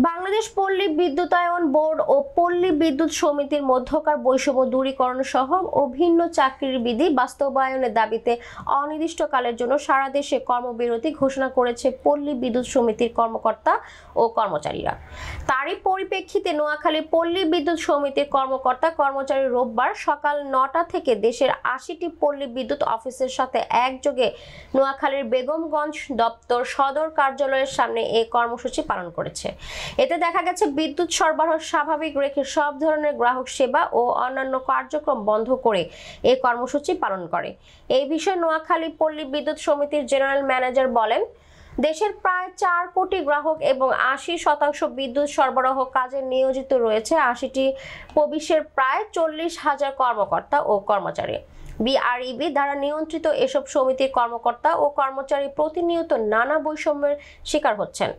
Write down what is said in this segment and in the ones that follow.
বাংলাদেশ পল্লী বিদ্যুতায়ন বোর্ড ও পল্লী বিদ্যুৎ সমিতির মধ্যকার বৈষম্য দূরীকরণ সহ অভিন্ন চাকরির বিধি বাস্তবায়নের দাবিতে অনির্দিষ্টকালের জন্য সারা দেশে কর্মবিরতি ঘোষণা করেছে পল্লী বিদ্যুৎ সমিতির কর্মকর্তা ও কর্মচারীরা। তারই পরিপ্রেক্ষিতে নোয়াখালী পল্লী বিদ্যুৎ সমিতির কর্মকর্তা কর্মচারী রোববার সকাল ৯টা থেকে দেশের ৮০টি পল্লী বিদ্যুৎ অফিসের সাথে একযোগে নোয়াখালীর বেগমগঞ্জ দপ্তর সদর কার্যালয়ের সামনে এই কর্মসূচি পালন করেছে। এতে দেখা গেছে বিদ্যুৎ সরবরাহ স্বাভাবিক রেখে সব ধরনের গ্রাহক সেবা ও অন্যান্য কার্যক্রম বন্ধ করে এই কর্মসূচি পালন করে। এই বিষয়ে নোয়াখালী পল্লী বিদ্যুৎ সমিতির জেনারেল ম্যানেজার বলেন, দেশের প্রায় ৪ কোটি গ্রাহক এবং ৮০% বিদ্যুৎ সরবরাহ কাজে নিয়োজিত রয়েছে ৮০টি প্রবিশের প্রায় ৪০,০০০ কর্মকর্তা ও কর্মচারী। বিআরইবি দ্বারা নিয়ন্ত্রিত এসব সমিতির কর্মকর্তা ও কর্মচারী প্রতিনিয়ত নানা বৈষম্যের শিকার হচ্ছেন।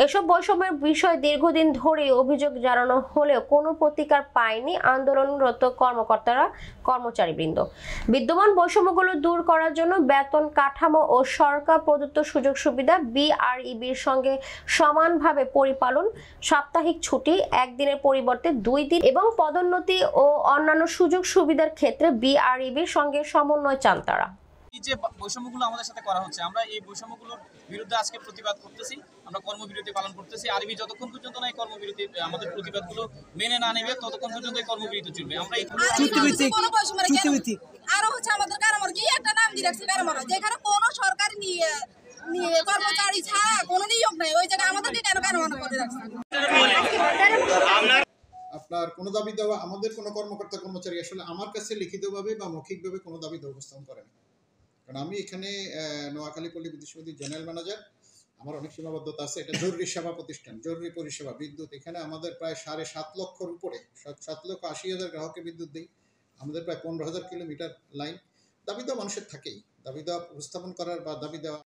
এসব বৈষম্যের বিষয়ে দীর্ঘদিন ধরে অভিযোগ জানানো হলেও কোনো প্রতিকার পায়নি আন্দোলনরত কর্মকর্তারা কর্মচারীবৃন্দ। বিদ্যমান বৈষম্যগুলো দূর করার জন্য বেতন কাঠামো ও সরকার প্রদত্ত সুযোগ সুবিধা বিআরইবির সঙ্গে সমানভাবে পরিপালন, সাপ্তাহিক ছুটি, একদিনের পরিবর্তে 2 দিন এবং পদোন্নতি ও অন্যান্য সুযোগ সুবিধার ক্ষেত্রে বিআরইবির সঙ্গে সমন্বয় চান তারা। এই যে বৈষম্যগুলো আমাদের সাথে করা হচ্ছে, আমরা এই বৈষম্যগুলোর বিরুদ্ধে আজকে প্রতিবাদ করতেছি, আমরা কর্মবিরতি পালন করতেছি। আরবি যতক্ষণ পর্যন্ত না এই কর্মবিরতি আমাদের প্রতিবাদগুলো মেনে না নেবে ততক্ষণ পর্যন্ত এই কর্মবিরতি চলবে। আমরা এই চুক্তিভিত্তিক আরো হচ্ছে আমাদের কারামর কি একটা নাম দিয়ে রাখছে কারামর, যেখানে কোনো সরকারি নিয়ে কর্মচারী ছাড়া কোনো নিয়োগ নাই, ওই জায়গায় আমাদেরকে কেন কারামর করে রাখছে। আপনার কোনো দাবি দেওয়া আমাদের কোনো কর্মকর্তা কর্মচারী আসলে আমার কাছে লিখিতভাবে বা মৌখিকভাবে কোনো দাবি দেওয়া উপস্থাপন করেন, কারণ আমি এখানে নোয়াখালী পল্লী বিদ্যুৎ সমিতির জেনারেল ম্যানেজার। আমার অনেক সীমাবদ্ধতা আছে, এটা জরুরি সেবা প্রতিষ্ঠান, জরুরি পরিষেবা বিদ্যুৎ। এখানে আমাদের প্রায় ৭.৫ লক্ষর উপরে ৭,৮০,০০০ গ্রাহককে বিদ্যুৎ দিই। আমাদের প্রায় ১৫,০০০ কিলোমিটার লাইন। দাবি দেওয়া মানুষের থাকেই, দাবি দেওয়া উপস্থাপন করার বা দাবি দেওয়া